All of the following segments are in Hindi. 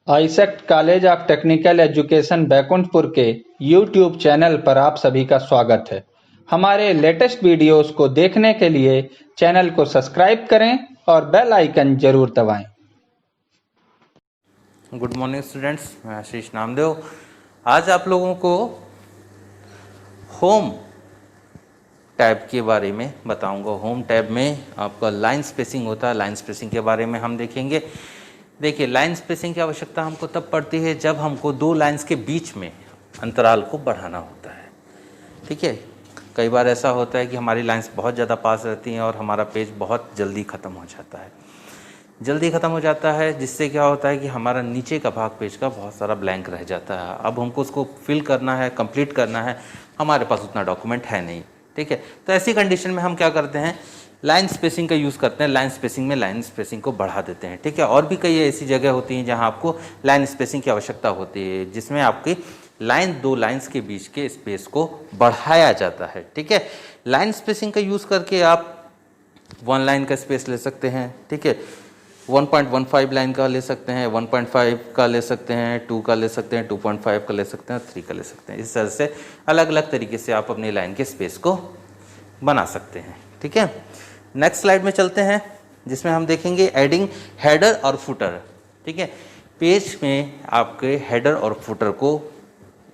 AISECT college of technical education Baikunthpur के यूट्यूब चैनल पर आप सभी का स्वागत है। हमारे लेटेस्ट वीडियोस को देखने के लिए चैनल को सब्सक्राइब करें और बेल आइकन जरूर दबाएं। गुड मॉर्निंग स्टूडेंट्स, मैं आशीष नामदेव। आज आप लोगों को होम टैब के बारे में बताऊंगा। होम टैब में आपका लाइन स्पेसिंग होता है, लाइन स्पेसिंग के बारे में हम देखेंगे। देखिए, लाइन स्पेसिंग की आवश्यकता हमको तब पड़ती है जब हमको दो लाइंस के बीच में अंतराल को बढ़ाना होता है। ठीक है, कई बार ऐसा होता है कि हमारी लाइंस बहुत ज़्यादा पास रहती हैं और हमारा पेज बहुत जल्दी ख़त्म हो जाता है, जिससे क्या होता है कि हमारा नीचे का भाग पेज का बहुत सारा ब्लैंक रह जाता है। अब हमको उसको फिल करना है, कंप्लीट करना है, हमारे पास उतना डॉक्यूमेंट है नहीं। ठीक है, तो ऐसी कंडीशन में हम क्या करते हैं, लाइन स्पेसिंग का यूज़ करते हैं। लाइन स्पेसिंग में लाइन स्पेसिंग को बढ़ा देते हैं। ठीक है, और भी कई ऐसी जगह होती हैं जहां आपको लाइन स्पेसिंग की आवश्यकता होती है, जिसमें आपकी दो लाइंस के बीच के स्पेस को बढ़ाया जाता है। ठीक है, लाइन स्पेसिंग का यूज़ करके आप 1 लाइन का स्पेस ले सकते हैं। ठीक है, 1.15 लाइन का ले सकते हैं, 1.5 का ले सकते हैं, 2 का ले सकते हैं, 2.5 का ले सकते हैं, 3 का ले सकते हैं। इस तरह से अलग अलग तरीके से आप अपनी लाइन के स्पेस को बना सकते हैं। ठीक है, नेक्स्ट स्लाइड में चलते हैं, जिसमें हम देखेंगे एडिंग हेडर और फुटर। ठीक है, पेज में आपके हेडर और फुटर को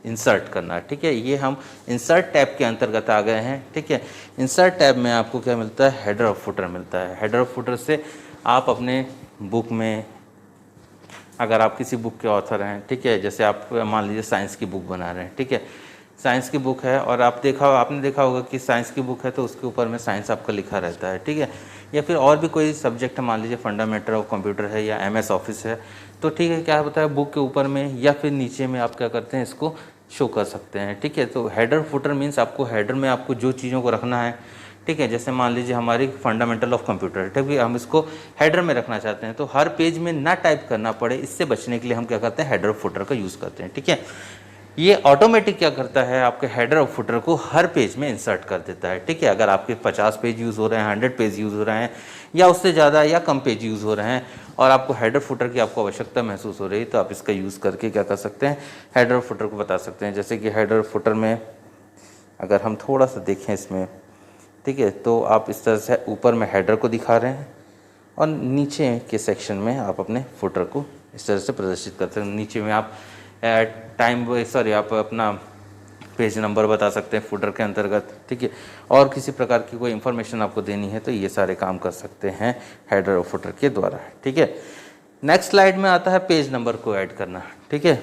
इंसर्ट करना। ठीक है, ये हम इंसर्ट टैब के अंतर्गत आ गए हैं। ठीक है, इंसर्ट टैब में आपको क्या मिलता है, हेडर और फुटर मिलता है। हेडर और फुटर से आप अपने बुक में, अगर आप किसी बुक के ऑथर हैं, ठीक है, जैसे आप मान लीजिए साइंस की बुक बना रहे हैं। ठीक है, साइंस की बुक है और आपने देखा होगा कि साइंस की बुक है तो उसके ऊपर में साइंस आपका लिखा रहता है। ठीक है, या फिर और भी कोई सब्जेक्ट है, मान लीजिए फंडामेंटल ऑफ कंप्यूटर है या MS ऑफिस है, तो ठीक है, क्या होता है, बुक के ऊपर में या फिर नीचे में आप क्या करते हैं, इसको शो कर सकते हैं। ठीक है, तो हेडर फुटर मीन्स आपको हेडर में आपको जो चीज़ों को रखना है। ठीक है, जैसे मान लीजिए हमारी फंडामेंटल ऑफ कंप्यूटर, ठीक है, हम इसको हेडर में रखना चाहते हैं, तो हर पेज में ना टाइप करना पड़े, इससे बचने के लिए हम क्या करते हैं, हेडर फुटर का यूज़ करते हैं। ठीक है, ये ऑटोमेटिक क्या करता है, आपके हेडर और फुटर को हर पेज में इंसर्ट कर देता है। ठीक है, अगर आपके 50 पेज यूज़ हो रहे हैं, 100 पेज यूज़ हो रहे हैं, या उससे ज़्यादा या कम पेज यूज़ हो रहे हैं और आपको हेडर फुटर की आपको आवश्यकता महसूस हो रही है, तो आप इसका यूज़ करके क्या कर सकते हैं, हेडर और फुटर को बता सकते हैं। जैसे कि हेडर फुटर में अगर हम थोड़ा सा देखें इसमें, ठीक है, तो आप इस तरह से ऊपर में हेडर को दिखा रहे हैं और नीचे के सेक्शन में आप अपने फुटर को इस तरह से प्रदर्शित करते हैं। नीचे में आप आप अपना पेज नंबर बता सकते हैं फुटर के अंतर्गत। ठीक है, और किसी प्रकार की कोई इन्फॉर्मेशन आपको देनी है तो ये सारे काम कर सकते हैं हेडर और फुटर के द्वारा। ठीक है, नेक्स्ट स्लाइड में आता है पेज नंबर को ऐड करना। ठीक है,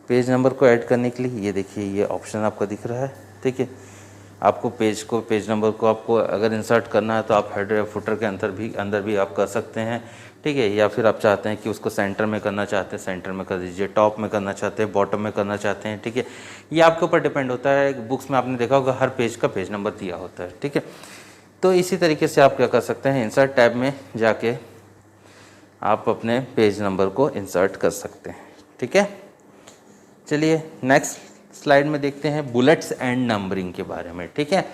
पेज नंबर को ऐड करने के लिए ये देखिए, ये ऑप्शन आपको दिख रहा है। ठीक है, आपको पेज नंबर को आपको अगर इंसर्ट करना है तो आप हेडर या फुटर के अंदर भी आप कर सकते हैं। ठीक है, या फिर आप चाहते हैं कि उसको सेंटर में करना चाहते हैं, सेंटर में कर दीजिए, टॉप में करना चाहते हैं, बॉटम में करना चाहते हैं। ठीक है, ये आपके ऊपर डिपेंड होता है। बुक्स में आपने देखा होगा हर पेज का पेज नंबर दिया होता है। ठीक है, तो इसी तरीके से आप क्या कर सकते हैं, इंसर्ट टैब में जाके आप अपने पेज नंबर को इंसर्ट कर सकते हैं। ठीक है, चलिए नेक्स्ट स्लाइड में देखते हैं बुलेट्स एंड नंबरिंग के बारे में। ठीक है,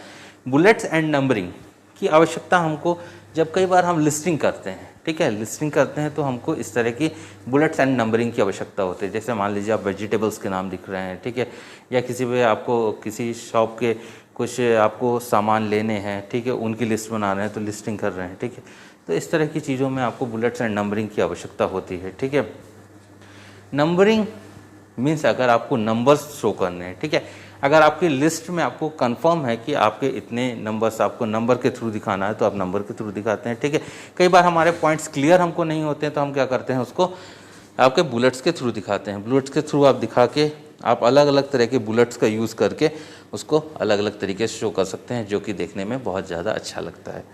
बुलेट्स एंड नंबरिंग की आवश्यकता हमको जब कई बार हम लिस्टिंग करते हैं। ठीक है, लिस्टिंग करते हैं तो हमको इस तरह की बुलेट्स एंड नंबरिंग की आवश्यकता होती है। जैसे मान लीजिए आप वेजिटेबल्स के नाम दिख रहे हैं, ठीक है, या किसी पे आपको किसी शॉप के कुछ आपको सामान लेने हैं, ठीक है, उनकी लिस्ट बना रहे हैं तो लिस्टिंग कर रहे हैं। ठीक है, तो इस तरह की चीज़ों में आपको बुलेट्स एंड नंबरिंग की आवश्यकता होती है। ठीक है, नंबरिंग मीन्स अगर आपको नंबर्स शो करने हैं। ठीक है, अगर आपकी लिस्ट में आपको कंफर्म है कि आपके इतने नंबर्स आपको नंबर के थ्रू दिखाना है तो आप नंबर के थ्रू दिखाते हैं। ठीक है, कई बार हमारे पॉइंट्स क्लियर हमको नहीं होते हैं तो हम क्या करते हैं, उसको आपके बुलेट्स के थ्रू दिखाते हैं। बुलेट्स के थ्रू आप दिखा के आप अलग अलग तरह के बुलेट्स का यूज़ करके उसको अलग अलग तरीके से शो कर सकते हैं, जो कि देखने में बहुत ज़्यादा अच्छा लगता है।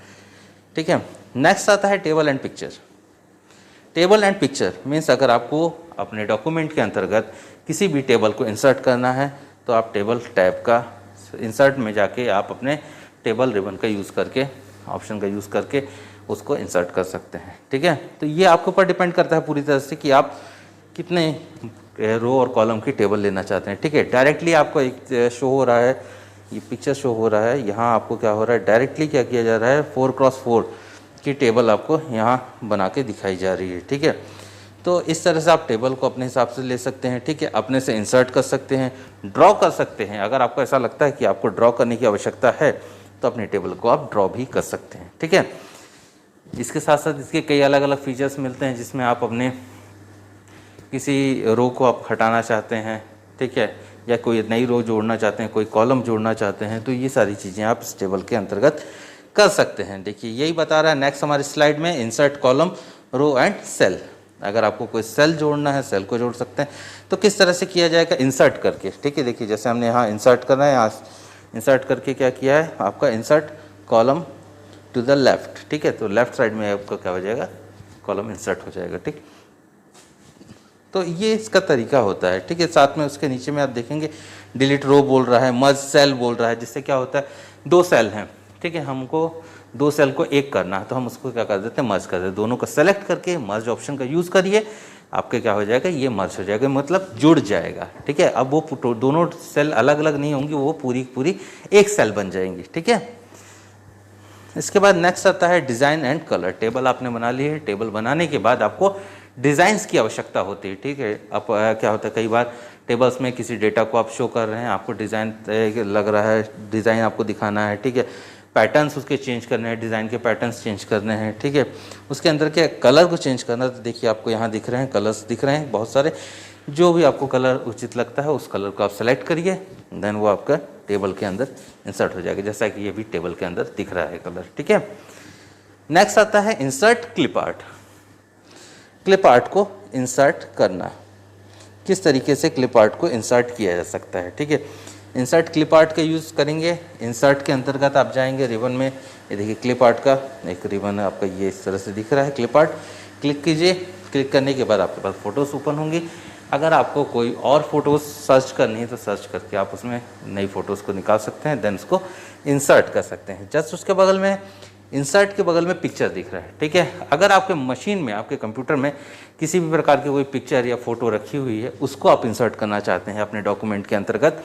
ठीक है, नेक्स्ट आता है table and picture. Table and picture means अगर आपको अपने डॉक्यूमेंट के अंतर्गत किसी भी टेबल को इंसर्ट करना है तो आप टेबल टैब का इंसर्ट में जाके आप अपने टेबल रिबन का यूज़ करके, ऑप्शन का यूज़ करके उसको इंसर्ट कर सकते हैं। ठीक है, तो ये आपके ऊपर डिपेंड करता है पूरी तरह से कि आप कितने रो और कॉलम की टेबल लेना चाहते हैं। ठीक है, डायरेक्टली आपको एक शो हो रहा है, ये पिक्चर शो हो रहा है, यहाँ आपको क्या हो रहा है, डायरेक्टली क्या किया जा रहा है, 4x4 की टेबल आपको यहाँ बना के दिखाई जा रही है। ठीक है, तो इस तरह से आप टेबल को अपने हिसाब से ले सकते हैं, ठीक है, अपने से इंसर्ट कर सकते हैं, ड्रॉ कर सकते हैं। अगर आपको ऐसा लगता है कि आपको ड्रॉ करने की आवश्यकता है तो अपने टेबल को आप ड्रॉ भी कर सकते हैं, ठीक है। इसके साथ साथ इसके कई अलग अलग फीचर्स मिलते हैं, जिसमें आप अपने किसी रो को आप हटाना चाहते हैं, ठीक है, या कोई नई रो जोड़ना चाहते हैं, कोई कॉलम जोड़ना चाहते हैं, तो ये सारी चीज़ें आप इस टेबल के अंतर्गत कर सकते हैं। देखिए यही बता रहा है नेक्स्ट हमारी स्लाइड में, insert column row and cell. अगर आपको कोई सेल जोड़ना है, सेल को जोड़ सकते हैं। तो किस तरह से किया जाएगा, इंसर्ट करके, ठीक है। देखिए जैसे हमने यहाँ इंसर्ट करना है, यहाँ इंसर्ट करके क्या किया है आपका, insert column to the left, ठीक है। तो लेफ्ट साइड में आपका क्या हो जाएगा, कॉलम इंसर्ट हो जाएगा, ठीक। तो ये इसका तरीका होता है, ठीक है। साथ में उसके नीचे में आप देखेंगे डिलीट रो बोल रहा है, मर्ज सेल बोल रहा है, जिससे क्या होता है, दो सेल हैं, ठीक है, हमको दो सेल को एक करना है, तो हम उसको क्या कर देते हैं, मर्ज कर देते हैं। दोनों को सेलेक्ट करके मर्ज ऑप्शन का यूज़ करिए, आपके क्या हो जाएगा, ये मर्ज हो जाएगा, मतलब जुड़ जाएगा, ठीक है। अब वो दोनों सेल अलग अलग नहीं होंगी, वो पूरी पूरी एक सेल बन जाएंगी, ठीक है। इसके बाद नेक्स्ट आता है डिज़ाइन एंड कलर। टेबल आपने बना ली है, टेबल बनाने के बाद आपको डिज़ाइंस की आवश्यकता होती है, ठीक है। अब क्या होता है, कई बार टेबल्स में किसी डेटा को आप शो कर रहे हैं, आपको डिज़ाइन लग रहा है, डिज़ाइन आपको दिखाना है, ठीक है, पैटर्न्स उसके चेंज करने हैं, डिज़ाइन के पैटर्न्स चेंज करने हैं, ठीक है। उसके अंदर के कलर को चेंज करना, तो देखिए आपको यहाँ दिख रहे हैं, कलर्स दिख रहे हैं बहुत सारे। जो भी आपको कलर उचित लगता है उस कलर को आप सेलेक्ट करिए, देन वो आपका टेबल के अंदर इंसर्ट हो जाएगा, जैसा कि ये भी टेबल के अंदर दिख रहा है कलर, ठीक है। नेक्स्ट आता है insert clip art. Clip art को इंसर्ट करना, किस तरीके से क्लिप आर्ट को इंसर्ट किया जा सकता है, ठीक है। इंसर्ट क्लिप आर्ट का यूज़ करेंगे। इंसर्ट के अंतर्गत आप जाएंगे रिबन में, ये देखिए क्लिप आर्ट का एक रिबन आपका ये इस तरह से दिख रहा है, क्लिप आर्ट क्लिक कीजिए। क्लिक करने के बाद आपके पास फ़ोटोज़ ओपन होंगी। अगर आपको कोई और फोटोज़ सर्च करनी है तो सर्च करके आप उसमें नई फ़ोटोज़ को निकाल सकते हैं, देन उसको इंसर्ट कर सकते हैं। जस्ट उसके बगल में, इंसर्ट के बगल में पिक्चर दिख रहा है, ठीक है। अगर आपके मशीन में, आपके कंप्यूटर में किसी भी प्रकार की कोई पिक्चर या फ़ोटो रखी हुई है, उसको आप इंसर्ट करना चाहते हैं अपने डॉक्यूमेंट के अंतर्गत,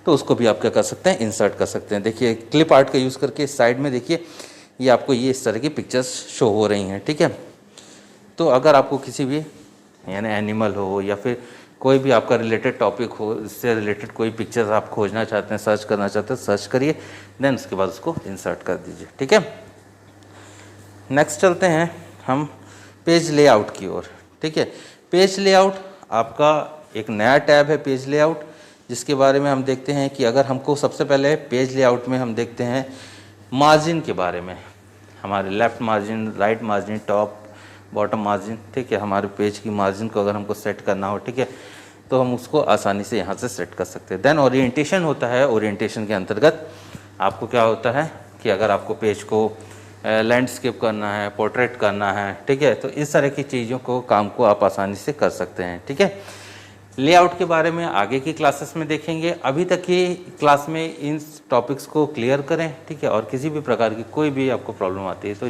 तो उसको भी आप क्या कर सकते हैं, इंसर्ट कर सकते हैं। देखिए क्लिप आर्ट का यूज़ करके साइड में देखिए ये आपको ये इस तरह की पिक्चर्स शो हो रही हैं, ठीक है। तो अगर आपको किसी भी यानी एनिमल हो या फिर कोई भी आपका रिलेटेड टॉपिक हो, इससे रिलेटेड कोई पिक्चर्स आप खोजना चाहते हैं, सर्च करना चाहते हैं, सर्च करिए, देन उसके बाद उसको इंसर्ट कर दीजिए, ठीक है। नेक्स्ट चलते हैं हम पेज लेआउट की ओर, ठीक है। पेज लेआउट आपका एक नया टैब है, पेज लेआउट, जिसके बारे में हम देखते हैं कि अगर हमको सबसे पहले पेज लेआउट में हम देखते हैं मार्जिन के बारे में, हमारे left margin, right margin, top bottom margin, ठीक है। हमारे पेज की मार्जिन को अगर हमको सेट करना हो, ठीक है, तो हम उसको आसानी से यहाँ से सेट कर सकते हैं। देन ओरिएंटेशन होता है। ओरिएंटेशन के अंतर्गत आपको क्या होता है कि अगर आपको पेज को लैंडस्केप करना है, पोर्ट्रेट करना है, ठीक है, तो इस तरह की चीज़ों को, काम को आप आसानी से कर सकते हैं, ठीक है। लेआउट के बारे में आगे की क्लासेस में देखेंगे। अभी तक की क्लास में इन टॉपिक्स को क्लियर करें, ठीक है। और किसी भी प्रकार की कोई भी आपको प्रॉब्लम आती है तो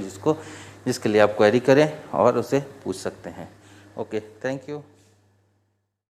जिसके लिए आप क्वेरी करें और उसे पूछ सकते हैं। Okay, thank you.